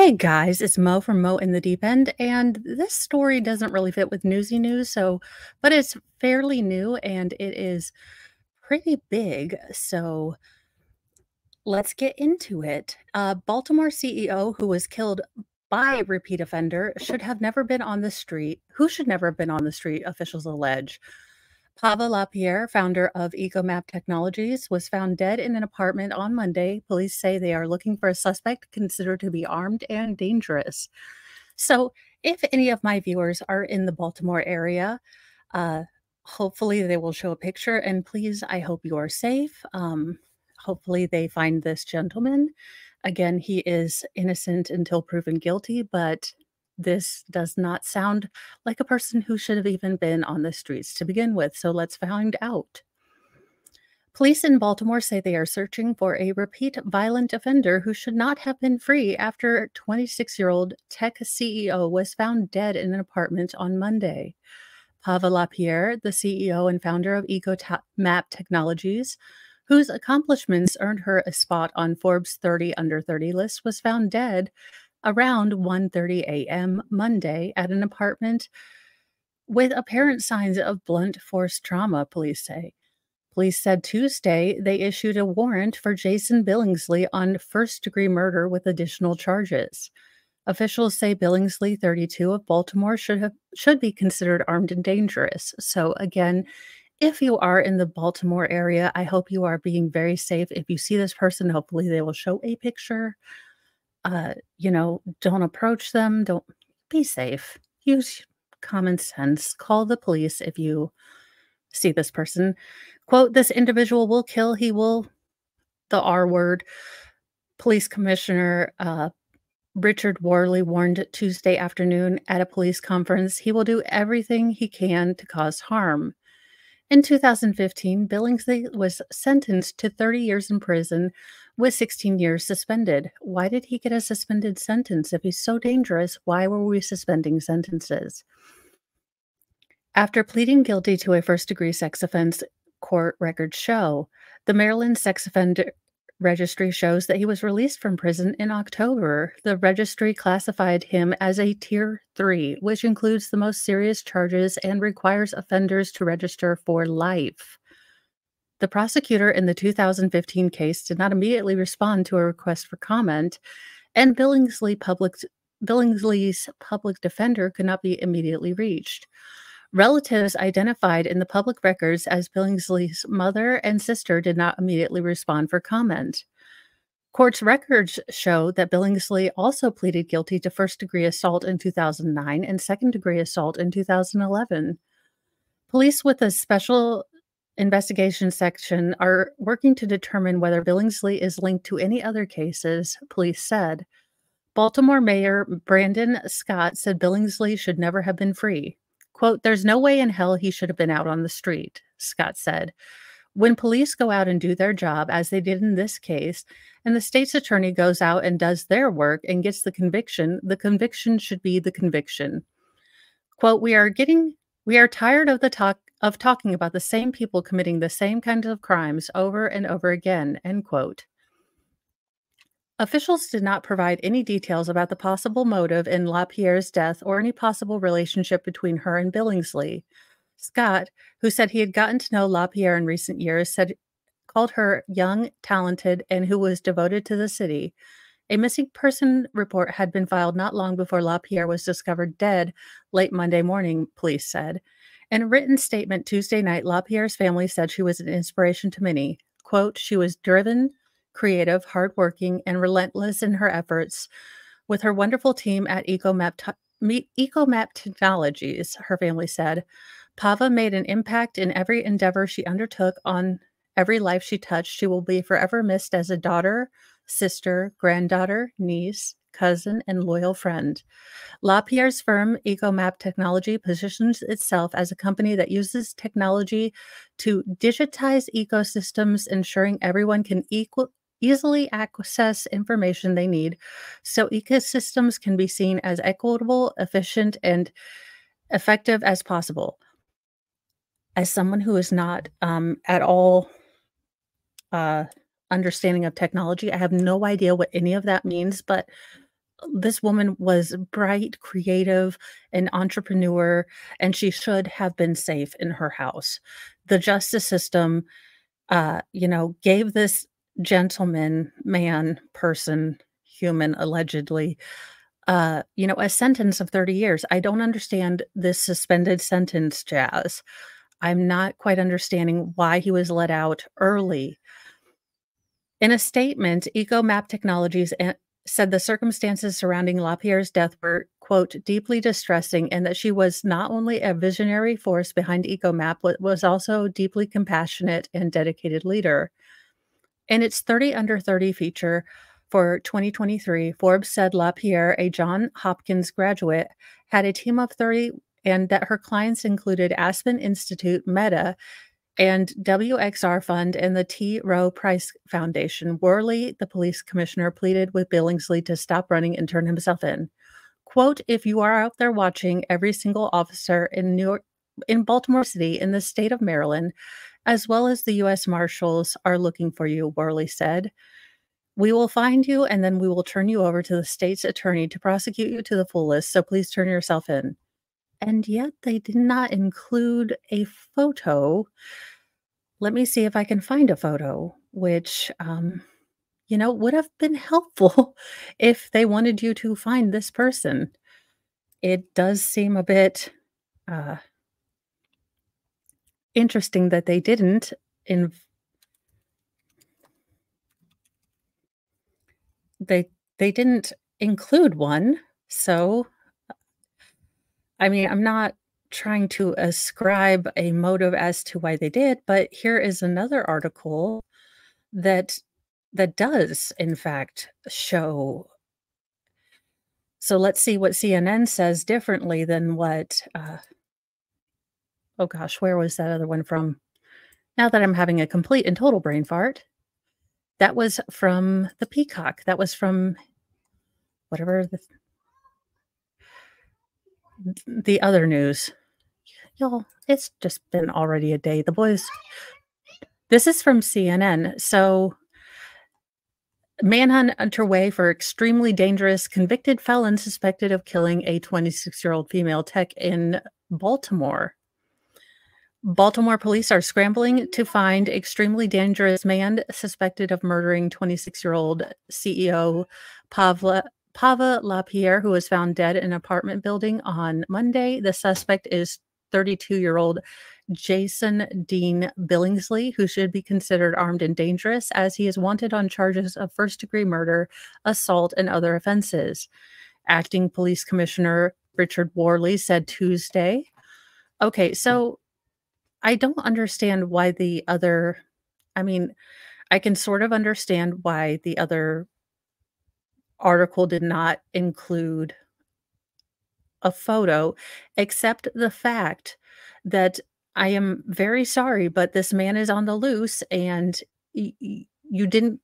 Hey guys, it's Mo from Mo in the Deep End, and this story doesn't really fit with newsy news, but it's fairly new and it is pretty big. So let's get into it. Baltimore CEO who was killed by repeat offender should have never been on the street. Who should never have been on the street? Officials allege. Pava LaPere, founder of EcoMap Technologies, was found dead in an apartment on Monday. Police say they are looking for a suspect considered to be armed and dangerous. So, if any of my viewers are in the Baltimore area, uh, hopefully they will show a picture. And please, I hope you are safe. Hopefully they find this gentleman. Again, he is innocent until proven guilty, but this does not sound like a person who should have even been on the streets to begin with. So let's find out. Police in Baltimore say they are searching for a repeat violent offender who should not have been free after 26-year-old tech CEO was found dead in an apartment on Monday. Pava LaPere, the CEO and founder of EcoMap Technologies, whose accomplishments earned her a spot on Forbes 30 Under 30 list, was found dead around 1:30 a.m. Monday at an apartment with apparent signs of blunt force trauma, police say. Police said Tuesday they issued a warrant for Jason Billingsley on first-degree murder with additional charges. Officials say Billingsley, 32, of Baltimore, should be considered armed and dangerous. So again, if you are in the Baltimore area, I hope you are being very safe. If you see this person, hopefully they will show a picture. Don't approach them. Don't be safe. Use common sense. Call the police if you see this person. Quote, this individual will kill. He will, the R word. Police Commissioner Richard Worley warned Tuesday afternoon at a police conference he will do everything he can to cause harm. In 2015, Billingsley was sentenced to 30 years in prison with 16 years suspended. Why did he get a suspended sentence? If he's so dangerous, why were we suspending sentences? After pleading guilty to a first-degree sex offense, court records show, the Maryland Sex Offender Registry shows that he was released from prison in October. The registry classified him as a Tier 3, which includes the most serious charges and requires offenders to register for life. The prosecutor in the 2015 case did not immediately respond to a request for comment, and Billingsley's public defender could not be immediately reached. Relatives identified in the public records as Billingsley's mother and sister did not immediately respond for comment. Court's records show that Billingsley also pleaded guilty to first-degree assault in 2009 and second-degree assault in 2011. Police with a special investigation section are working to determine whether Billingsley is linked to any other cases, police said. Baltimore Mayor Brandon Scott said Billingsley should never have been free. Quote, there's no way in hell he should have been out on the street, Scott said. When police go out and do their job, as they did in this case, and the state's attorney goes out and does their work and gets the conviction should be the conviction. Quote, we are tired of talking about the same people committing the same kinds of crimes over and over again, end quote. Officials did not provide any details about the possible motive in LaPere's death or any possible relationship between her and Billingsley. Scott, who said he had gotten to know LaPere in recent years, called her young, talented, and who was devoted to the city. A missing person report had been filed not long before LaPere was discovered dead late Monday morning, police said. In a written statement Tuesday night, LaPere's family said she was an inspiration to many. Quote, she was driven, creative, hardworking, and relentless in her efforts. With her wonderful team at EcoMap Technologies, her family said, Pava made an impact in every endeavor she undertook. On every life she touched, she will be forever missed as a daughter, sister, granddaughter, niece, cousin, and loyal friend. LaPere's firm, EcoMap Technology, positions itself as a company that uses technology to digitize ecosystems, ensuring everyone can easily access information they need so ecosystems can be seen as equitable, efficient, and effective as possible. As someone who is not at all understanding of technology, I have no idea what any of that means, but this woman was bright, creative, an entrepreneur, and she should have been safe in her house. The justice system, gave this gentleman, man, person, human, allegedly, a sentence of 30 years. I don't understand this suspended sentence jazz. I'm not quite understanding why he was let out early. In a statement, EcoMap Technologies said the circumstances surrounding LaPere's death were, quote, deeply distressing, and that she was not only a visionary force behind EcoMap, but was also deeply compassionate and dedicated leader. In its 30 Under 30 feature for 2023, Forbes said LaPere, a Johns Hopkins graduate, had a team of 30 and that her clients included Aspen Institute, Meta, and WXR Fund and the T. Rowe Price Foundation. Worley, the police commissioner, pleaded with Billingsley to stop running and turn himself in. Quote, if you are out there watching, every single officer in Baltimore City, in the state of Maryland, as well as the U.S. Marshals are looking for you, Worley said. We will find you and then we will turn you over to the state's attorney to prosecute you to the fullest, so please turn yourself in. And yet they did not include a photo. Let me see if I can find a photo, which, would have been helpful if they wanted you to find this person. It does seem a bit uh, interesting that they didn't. In they didn't include one. So, I mean, I'm not trying to ascribe a motive as to why they did, but here is another article that does in fact show. So let's see what CNN says differently than what oh gosh, where was that other one from? Now that I'm having a complete and total brain fart, that was from the Peacock. That was from whatever the other news. Y'all, it's just been already a day. The boys, this is from CNN. So, manhunt underway for extremely dangerous convicted felon suspected of killing a 26-year-old female tech in Baltimore. Baltimore police are scrambling to find extremely dangerous man suspected of murdering 26-year-old CEO Pava LaPere, who was found dead in an apartment building on Monday. The suspect is 32-year-old Jason Dean Billingsley, who should be considered armed and dangerous, as he is wanted on charges of first-degree murder, assault, and other offenses. Acting Police Commissioner Richard Worley said Tuesday. Okay, so I don't understand why I mean, I can sort of understand why the other article did not include a photo, except the fact that I am very sorry, but this man is on the loose and you didn't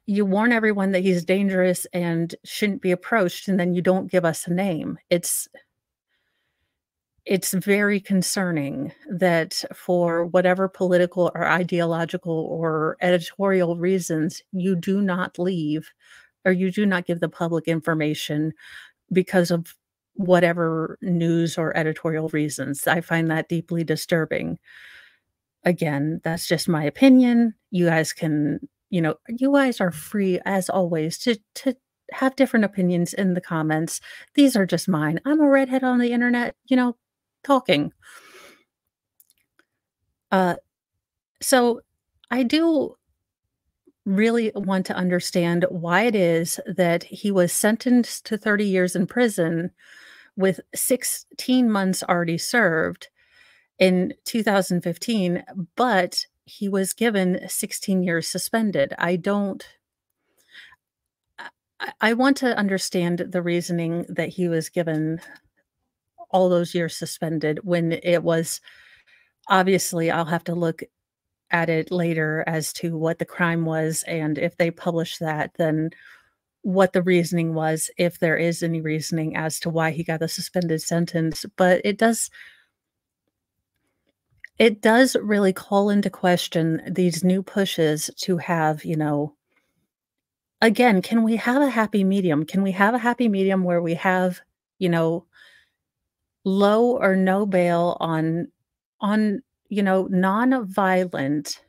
you warn everyone that he's dangerous and shouldn't be approached, and then you don't give us a name. It's very concerning that for whatever political or ideological or editorial reasons, you do not leave or you do not give the public information because of whatever news or editorial reasons. I find that deeply disturbing. Again, that's just my opinion. You guys can, you guys are free as always to have different opinions in the comments. These are just mine. I'm a redhead on the internet, talking. Uh, so I do really want to understand why it is that he was sentenced to 30 years in prison with 16 months already served in 2015, but he was given 16 years suspended. I want to understand the reasoning that he was given all those years suspended when it was obviously I'll have to look at it later as to what the crime was, and if they publish that, then what the reasoning was, if there is any reasoning as to why he got a suspended sentence. But it does really call into question these new pushes to have, again, can we have a happy medium? Can we have a happy medium where we have, you know, low or no bail on, non-violent,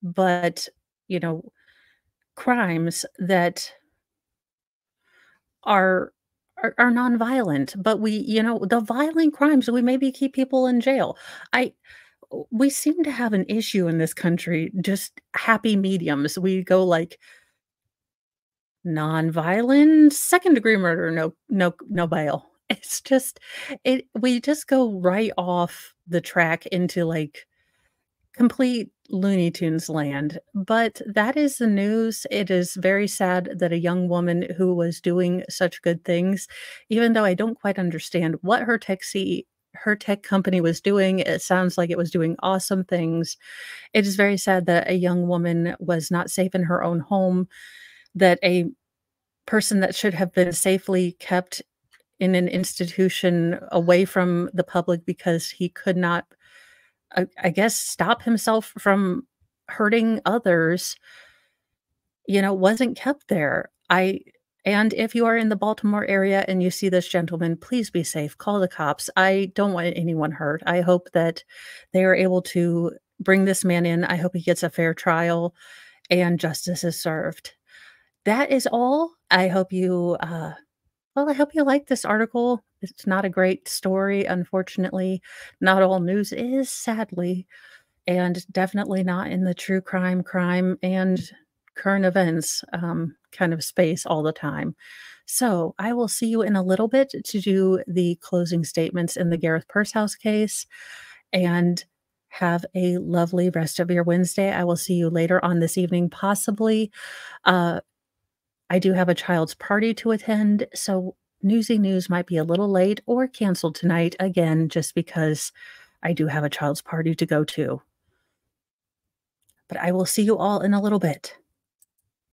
but, you know, crimes that are are nonviolent, but the violent crimes, we maybe keep people in jail. I we seem to have an issue in this country, just happy mediums. We go like nonviolent, second-degree murder, no bail. It's just we just go right off the track into, like, complete Looney Tunes land, but that is the news. It is very sad that a young woman who was doing such good things, even though I don't quite understand what her tech company was doing, it sounds like it was doing awesome things. It is very sad that a young woman was not safe in her own home, that a person that should have been safely kept in an institution away from the public because he could not, I guess, stop himself from hurting others, wasn't kept there. I and if you are in the Baltimore area and you see this gentleman, please be safe, call the cops. I don't want anyone hurt. I hope that they are able to bring this man in. I hope he gets a fair trial and justice is served. That is all. I hope you like this article. It's not a great story, unfortunately. Not all news is, sadly, and definitely not in the true crime, and current events, kind of space all the time. So, I will see you in a little bit to do the closing statements in the Gareth Pursehouse case, and have a lovely rest of your Wednesday. I will see you later on this evening, possibly. Uh, I do have a child's party to attend, so Newsy News might be a little late or canceled tonight, again, just because I do have a child's party to go to. But I will see you all in a little bit.